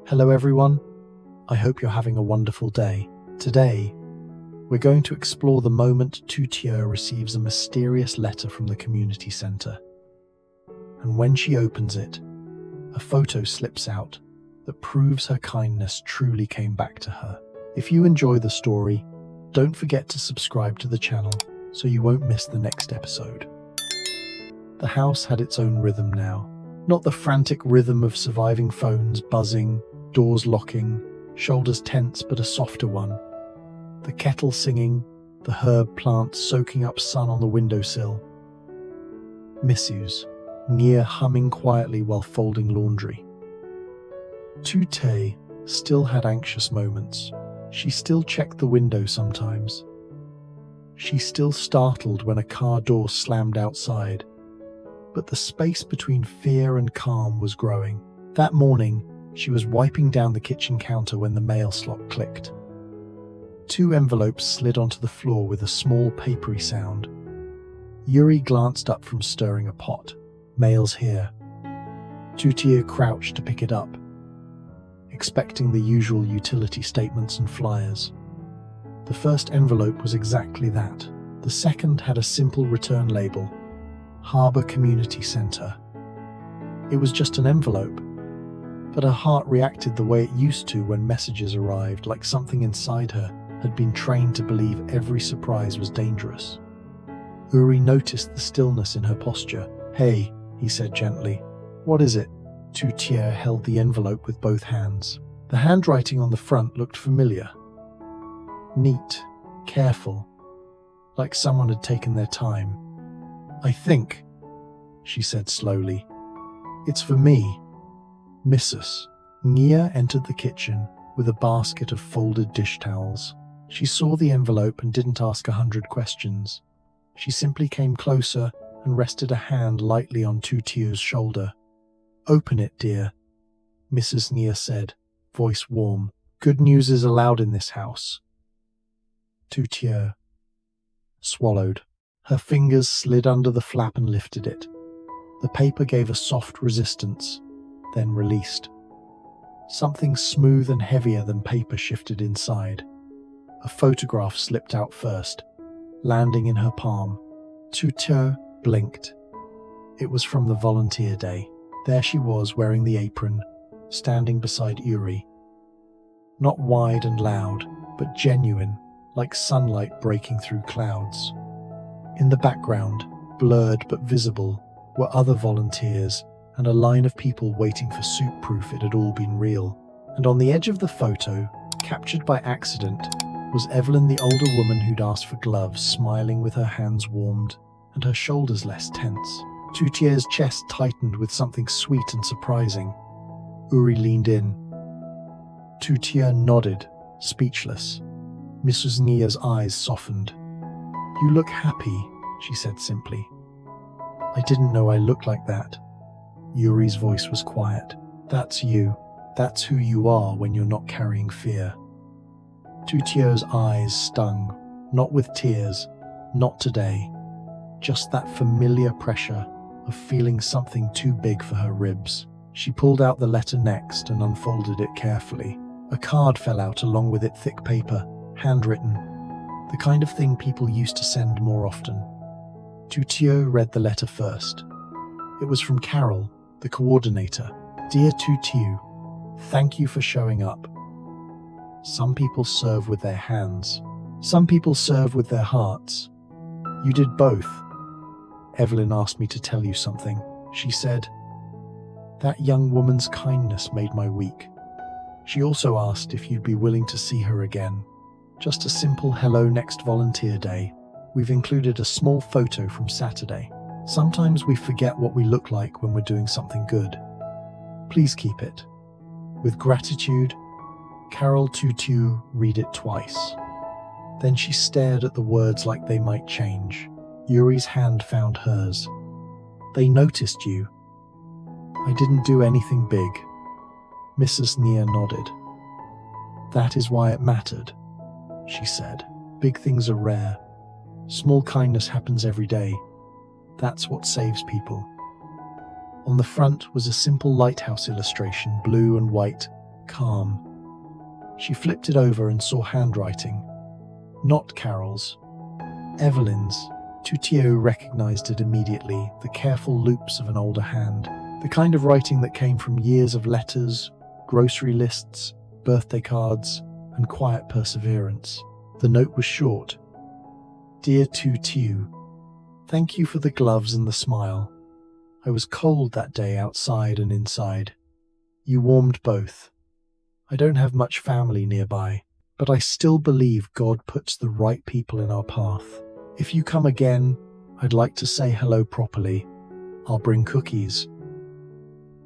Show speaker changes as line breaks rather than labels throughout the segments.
Hello everyone, I hope you're having a wonderful day. Today, we're going to explore the moment Tu Tieu receives a mysterious letter from the community centre. And when she opens it, a photo slips out that proves her kindness truly came back to her. If you enjoy the story, don't forget to subscribe to the channel so you won't miss the next episode. The house had its own rhythm now. Not the frantic rhythm of surviving phones buzzing, doors locking, shoulders tense, but a softer one. The kettle singing, the herb plants soaking up sun on the windowsill. Missus, Nia humming quietly while folding laundry. Tu Tieu still had anxious moments. She still checked the window sometimes. She still startled when a car door slammed outside. But the space between fear and calm was growing. That morning, she was wiping down the kitchen counter when the mail slot clicked. 2 envelopes slid onto the floor with a small papery sound. Yuri glanced up from stirring a pot. Mail's here. Tu Tieu crouched to pick it up, expecting the usual utility statements and flyers. The first envelope was exactly that. The second had a simple return label. Harbour Community Centre. It was just an envelope, but her heart reacted the way it used to when messages arrived, like something inside her had been trained to believe every surprise was dangerous. Uri noticed the stillness in her posture. "Hey," he said gently. "What is it?" Tu Tieu held the envelope with both hands. The handwriting on the front looked familiar. Neat, careful, like someone had taken their time. "I think," she said slowly, "it's for me, Mrs." Nia entered the kitchen with a basket of folded dish towels. She saw the envelope and didn't ask 100 questions. She simply came closer and rested a hand lightly on Tu Tieu's shoulder. "Open it, dear," Mrs. Nia said, voice warm. "Good news is allowed in this house." Tu Tieu swallowed. Her fingers slid under the flap and lifted it. The paper gave a soft resistance, then released. Something smooth and heavier than paper shifted inside. A photograph slipped out first, landing in her palm. Tu Tieu blinked. It was from the volunteer day. There she was, wearing the apron, standing beside Yuri. Not wide and loud, but genuine, like sunlight breaking through clouds. In the background, blurred but visible, were other volunteers and a line of people waiting for soup proof it had all been real. And on the edge of the photo, captured by accident, was Evelyn, the older woman who'd asked for gloves, smiling with her hands warmed and her shoulders less tense. Tu Tieu's chest tightened with something sweet and surprising. Uri leaned in. Tu Tieu nodded, speechless. Mrs. Nia's eyes softened. "You look happy," she said simply. "I didn't know I looked like that." Yuri's voice was quiet. "That's you. That's who you are when you're not carrying fear." Tu Tieu's eyes stung, not with tears, not today. Just that familiar pressure of feeling something too big for her ribs. She pulled out the letter next and unfolded it carefully. A card fell out along with it, thick paper, handwritten. The kind of thing people used to send more often. Tu Tieu read the letter first. It was from Carol, the coordinator. "Dear Tu Tieu, thank you for showing up. Some people serve with their hands. Some people serve with their hearts. You did both. Evelyn asked me to tell you something," she said. "That young woman's kindness made my week. She also asked if you'd be willing to see her again. Just a simple hello next volunteer day. We've included a small photo from Saturday. Sometimes we forget what we look like when we're doing something good. Please keep it. With gratitude, Carol." Tu Tieu read it twice. Then she stared at the words like they might change. Yuri's hand found hers. "They noticed you." "I didn't do anything big." Mrs. Nia nodded. "That is why it mattered," she said. "Big things are rare. Small kindness happens every day. That's what saves people." On the front was a simple lighthouse illustration, blue and white, calm. She flipped it over and saw handwriting. Not Carol's. Evelyn's. Tu Tieu recognized it immediately, the careful loops of an older hand. The kind of writing that came from years of letters, grocery lists, birthday cards, and quiet perseverance. The note was short. Dear Tu Tieu, thank you for the gloves and the smile. I was cold that day outside and inside. You warmed both. I don't have much family nearby, but I still believe God puts the right people in our path. If you come again, I'd like to say hello properly. I'll bring cookies.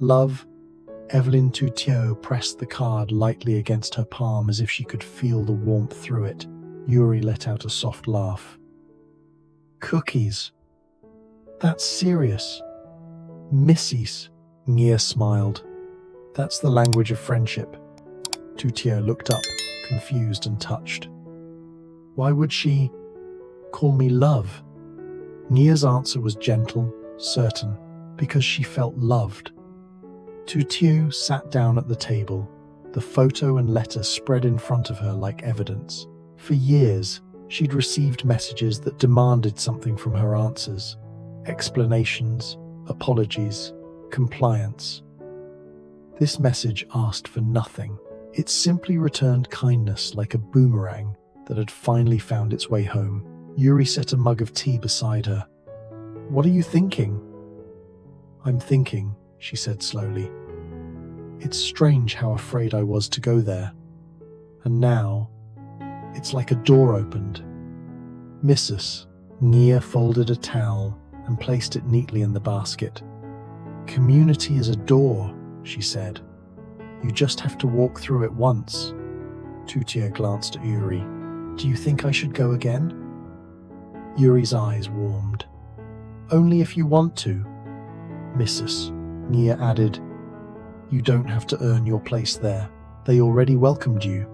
Love, Evelyn Tu Tieu pressed the card lightly against her palm as if she could feel the warmth through it. Yuri let out a soft laugh. Cookies? That's serious. Missies, Nia smiled. That's the language of friendship. Tu Tieu looked up, confused and touched. Why would she call me love? Nia's answer was gentle, certain, because she felt loved. Tu Tieu sat down at the table, the photo and letter spread in front of her like evidence. For years, she'd received messages that demanded something from her answers. Explanations, apologies, compliance. This message asked for nothing. It simply returned kindness like a boomerang that had finally found its way home. Yuri set a mug of tea beside her. What are you thinking? I'm thinking, she said slowly. It's strange how afraid I was to go there. And now, it's like a door opened. Missus, Nia folded a towel and placed it neatly in the basket. Community is a door, she said. You just have to walk through it once. Tu Tieu glanced at Yuri. Do you think I should go again? Yuri's eyes warmed. Only if you want to, Missus, Nia added. You don't have to earn your place there. They already welcomed you.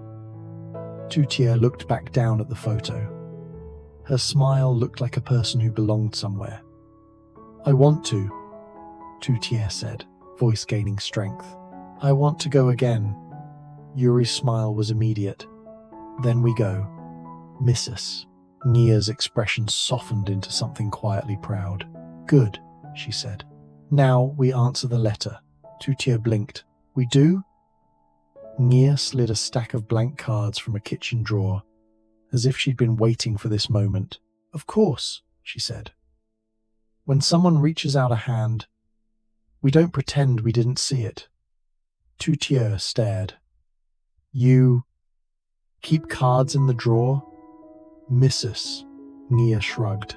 Tu Tieu looked back down at the photo. Her smile looked like a person who belonged somewhere. I want to, Tu Tieu said, voice gaining strength. I want to go again. Yuri's smile was immediate. Then we go. Missus. Nia's expression softened into something quietly proud. Good, she said. Now we answer the letter. Tu Tieu blinked. We do? Nia slid a stack of blank cards from a kitchen drawer, as if she'd been waiting for this moment. Of course, she said. When someone reaches out a hand, we don't pretend we didn't see it. Tu Tieu stared. You keep cards in the drawer? Missus, Nia shrugged.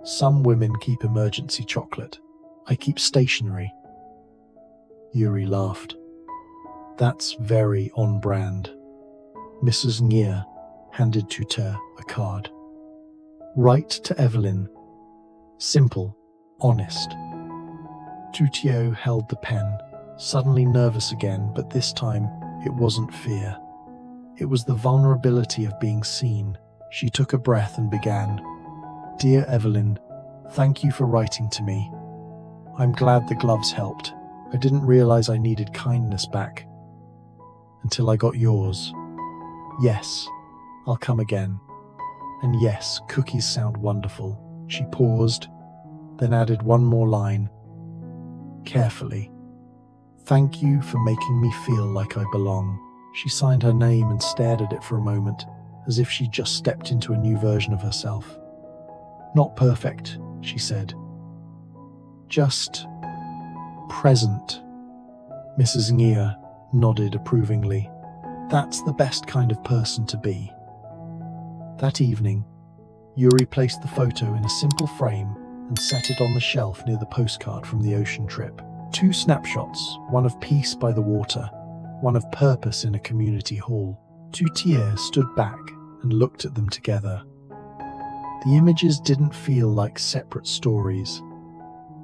Some women keep emergency chocolate. I keep stationery. Yuri laughed. That's very on brand. Mrs. Nia handed Tu Tieu a card. Write to Evelyn. Simple, honest. Tu Tieu held the pen, suddenly nervous again, but this time it wasn't fear. It was the vulnerability of being seen. She took a breath and began. Dear Evelyn, thank you for writing to me. I'm glad the gloves helped. I didn't realize I needed kindness back. Until I got yours. Yes, I'll come again. And yes, cookies sound wonderful. She paused, then added one more line. Carefully. Thank you for making me feel like I belong. She signed her name and stared at it for a moment, as if she'd just stepped into a new version of herself. Not perfect, she said. Just present. Mrs. Nia nodded approvingly. That's the best kind of person to be. That evening, Yuri placed the photo in a simple frame and set it on the shelf near the postcard from the ocean trip. 2 snapshots, one of peace by the water, one of purpose in a community hall. Tu Tieu stood back and looked at them together. The images didn't feel like separate stories.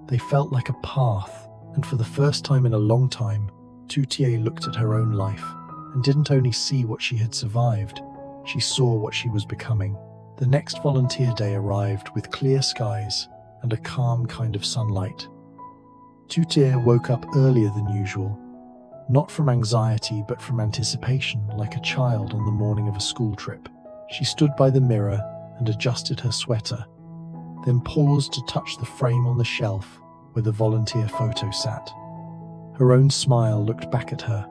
They felt like a path, and for the first time in a long time, Tu Tieu looked at her own life and didn't only see what she had survived, she saw what she was becoming. The next volunteer day arrived with clear skies and a calm kind of sunlight. Tu Tieu woke up earlier than usual. not from anxiety but from anticipation, like a child on the morning of a school trip. She stood by the mirror and adjusted her sweater, then paused to touch the frame on the shelf where the volunteer photo sat. Her own smile looked back at her,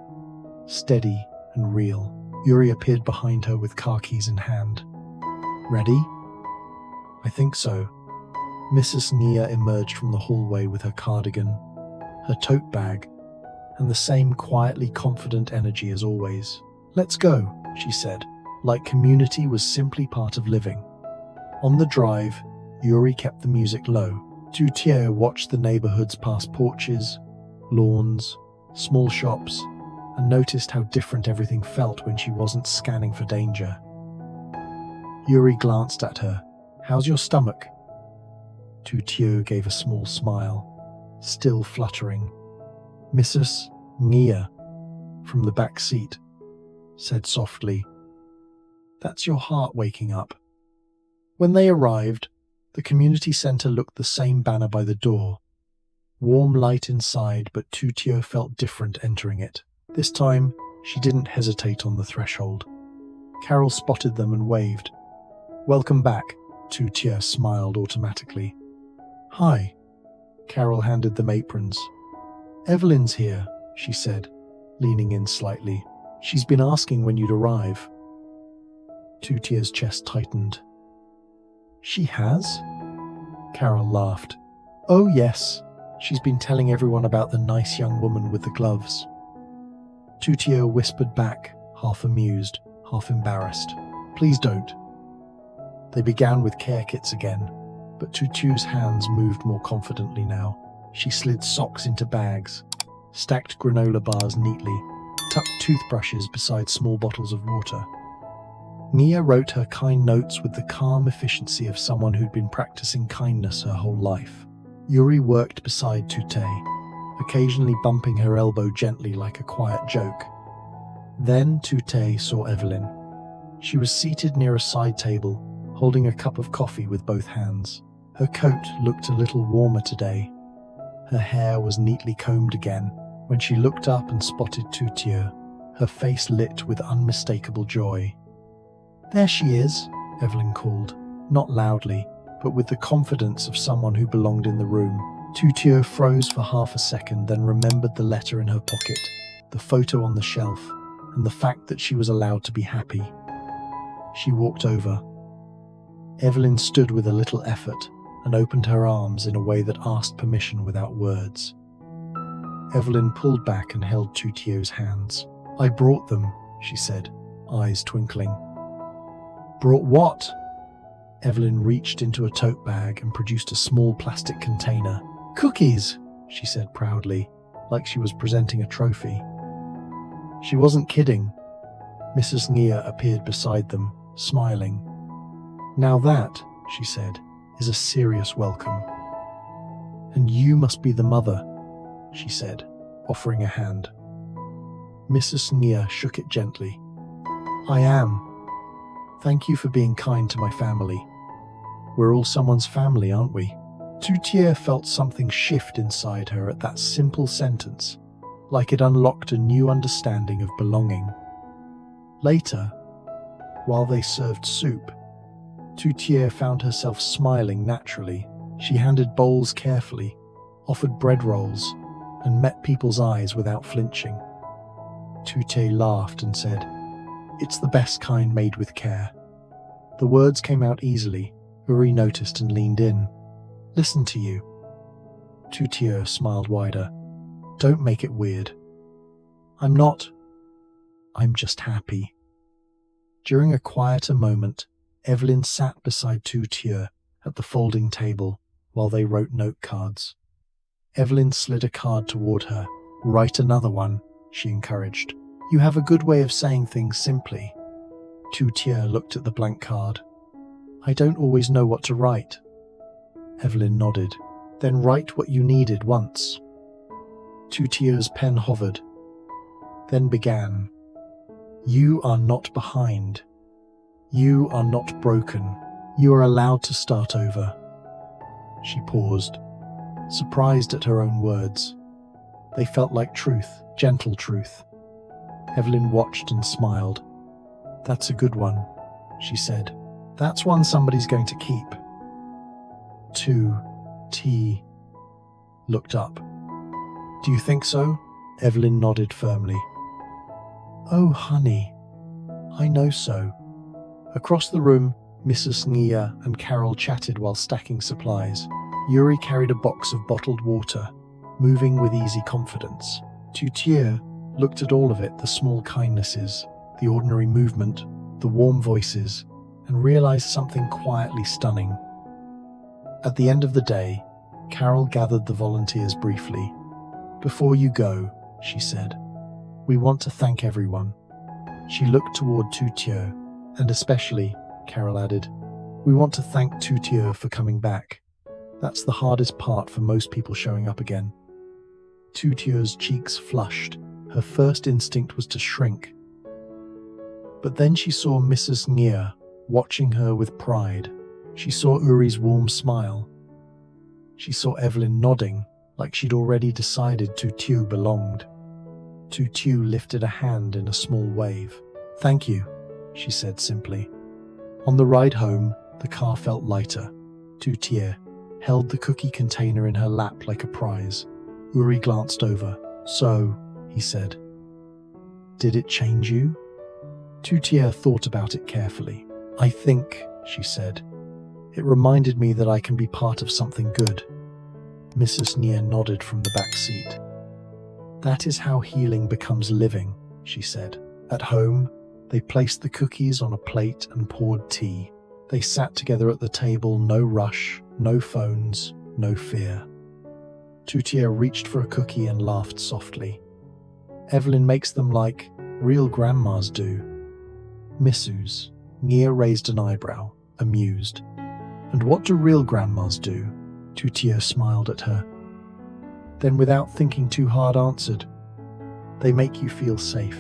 steady and real. Yuri appeared behind her with car keys in hand. "Ready?" "I think so." Mrs. Nia emerged from the hallway with her cardigan, her tote bag, and the same quietly confident energy as always. "Let's go," she said, like community was simply part of living. On the drive, Yuri kept the music low. Tu Tieu watched the neighborhoods past porches, lawns, small shops, and noticed how different everything felt when she wasn't scanning for danger. Yuri glanced at her. "How's your stomach?" Tu Tieu gave a small smile, still fluttering. Mrs. Nia, from the back seat, said softly, "That's your heart waking up." When they arrived, the community center looked the same banner by the door. Warm light inside, but Tu Tieu felt different entering it. This time, she didn't hesitate on the threshold. Carol spotted them and waved. "Welcome back," Tu Tieu smiled automatically. "Hi." Carol handed them aprons. "Evelyn's here," she said, leaning in slightly. "She's been asking when you'd arrive." Tu Tieu's chest tightened. "She has?" Carol laughed. "Oh yes, she's been telling everyone about the nice young woman with the gloves." Tu Tieu whispered back, half amused, half embarrassed. "Please don't." They began with care kits again, but Tu Tieu's hands moved more confidently now. She slid socks into bags, stacked granola bars neatly, tucked toothbrushes beside small bottles of water. Nia wrote her kind notes with the calm efficiency of someone who'd been practicing kindness her whole life. Yuri worked beside Tu Tieu, occasionally bumping her elbow gently like a quiet joke. Then Tu Tieu saw Evelyn. She was seated near a side table, holding a cup of coffee with both hands. Her coat looked a little warmer today. Her hair was neatly combed again. When she looked up and spotted Tu Tieu, her face lit with unmistakable joy. "There she is," Evelyn called, not loudly, but with the confidence of someone who belonged in the room. Tu Tieu froze for half a second, then remembered the letter in her pocket, the photo on the shelf, and the fact that she was allowed to be happy. She walked over. Evelyn stood with a little effort and opened her arms in a way that asked permission without words. Evelyn pulled back and held Tu Tieu's hands. "I brought them," she said, eyes twinkling. "Brought what?" Evelyn reached into a tote bag and produced a small plastic container. "Cookies," she said proudly, like she was presenting a trophy. She wasn't kidding. Mrs. Nia appeared beside them, smiling. "Now that," she said, "is a serious welcome. And you must be the mother," she said, offering a hand. Mrs. Nia shook it gently. "I am. Thank you for being kind to my family. We're all someone's family, aren't we?" Tu Tieu felt something shift inside her at that simple sentence, like it unlocked a new understanding of belonging. Later, while they served soup, Tu Tieu found herself smiling naturally. She handed bowls carefully, offered bread rolls, and met people's eyes without flinching. Tu Tieu laughed and said, "It's the best kind made with care." The words came out easily. Uri noticed and leaned in. "Listen to you." Tu Tieu smiled wider. "Don't make it weird." "I'm not. I'm just happy." During a quieter moment, Evelyn sat beside Tu Tieu at the folding table while they wrote note cards. Evelyn slid a card toward her. "Write another one," she encouraged. "You have a good way of saying things simply." Tu Tieu looked at the blank card. "I don't always know what to write." Evelyn nodded. "Then write what you needed once." Tu Tieu's pen hovered, then began. "You are not behind. You are not broken. You are allowed to start over." She paused, surprised at her own words. They felt like truth, Gentle truth. Evelyn watched and smiled. That's a good one, she said. That's one somebody's going to keep. T looked up. Do you think so? Evelyn nodded firmly. Oh, honey, I know so. Across the room, Mrs. Nia and Carol chatted while stacking supplies. Yuri carried a box of bottled water, moving with easy confidence. Tu Tieu looked at all of it, the small kindnesses, the ordinary movement, the warm voices, and realized something quietly stunning. At the end of the day, Carol gathered the volunteers briefly. Before you go, she said, we want to thank everyone. She looked toward Tu Tieu, and especially, Carol added, we want to thank Tu Tieu for coming back. That's the hardest part for most people showing up again. Tu Tieu's cheeks flushed. Her first instinct was to shrink. But then she saw Mrs. Nia watching her with pride. She saw Uri's warm smile. She saw Evelyn nodding, like she'd already decided Tu Tieu belonged. Tu Tieu lifted a hand in a small wave. Thank you, she said simply. On the ride home, the car felt lighter. Tu Tieu held the cookie container in her lap like a prize. Uri glanced over. So, he said, did it change you? Tu Tieu thought about it carefully. I think, she said, it reminded me that I can be part of something good. Mrs. Nia nodded from the back seat. That is how healing becomes living, she said. At home, they placed the cookies on a plate and poured tea. They sat together at the table, no rush, no phones, no fear. Tu Tieu reached for a cookie and laughed softly. Evelyn makes them like real grandmas do. Mrs. Nia raised an eyebrow, amused. And what do real grandmas do? Tu Tieu smiled at her. Then without thinking too hard answered, they make you feel safe.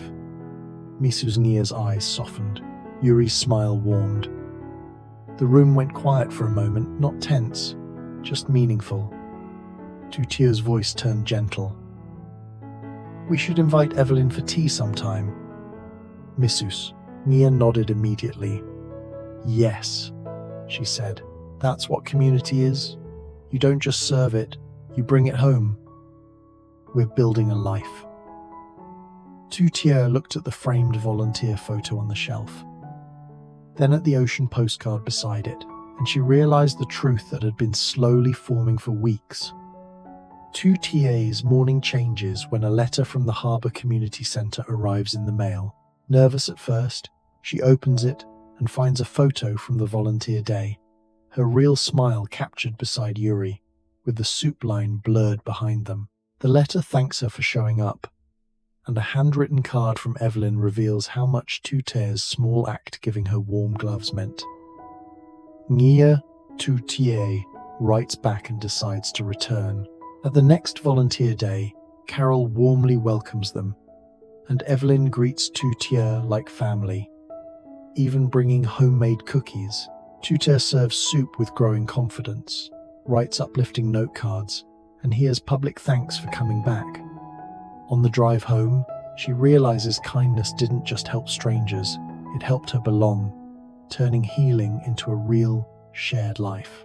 Mrs. Nia's eyes softened. Yuri's smile warmed. The room went quiet for a moment, not tense, just meaningful. Tu Tieu's voice turned gentle. We should invite Evelyn for tea sometime. Mrs. Nia nodded immediately. Yes, she said. That's what community is. You don't just serve it, you bring it home. We're building a life. Tu Tieu looked at the framed volunteer photo on the shelf, then at the ocean postcard beside it, and she realized the truth that had been slowly forming for weeks. Tu Tieu's morning changes when a letter from the Harbour Community Centre arrives in the mail. Nervous at first, she opens it and finds a photo from the volunteer day. Her real smile captured beside Yuri, with the soup line blurred behind them. The letter thanks her for showing up, and a handwritten card from Evelyn reveals how much Tu Tieu's small act giving her warm gloves meant. Nia Tu Tieu writes back and decides to return. At the next volunteer day, Carol warmly welcomes them, and Evelyn greets Tu Tieu like family, even bringing homemade cookies. Tu Tieu serves soup with growing confidence, writes uplifting note cards, and hears public thanks for coming back. On the drive home, she realizes kindness didn't just help strangers, it helped her belong, turning healing into a real, shared life.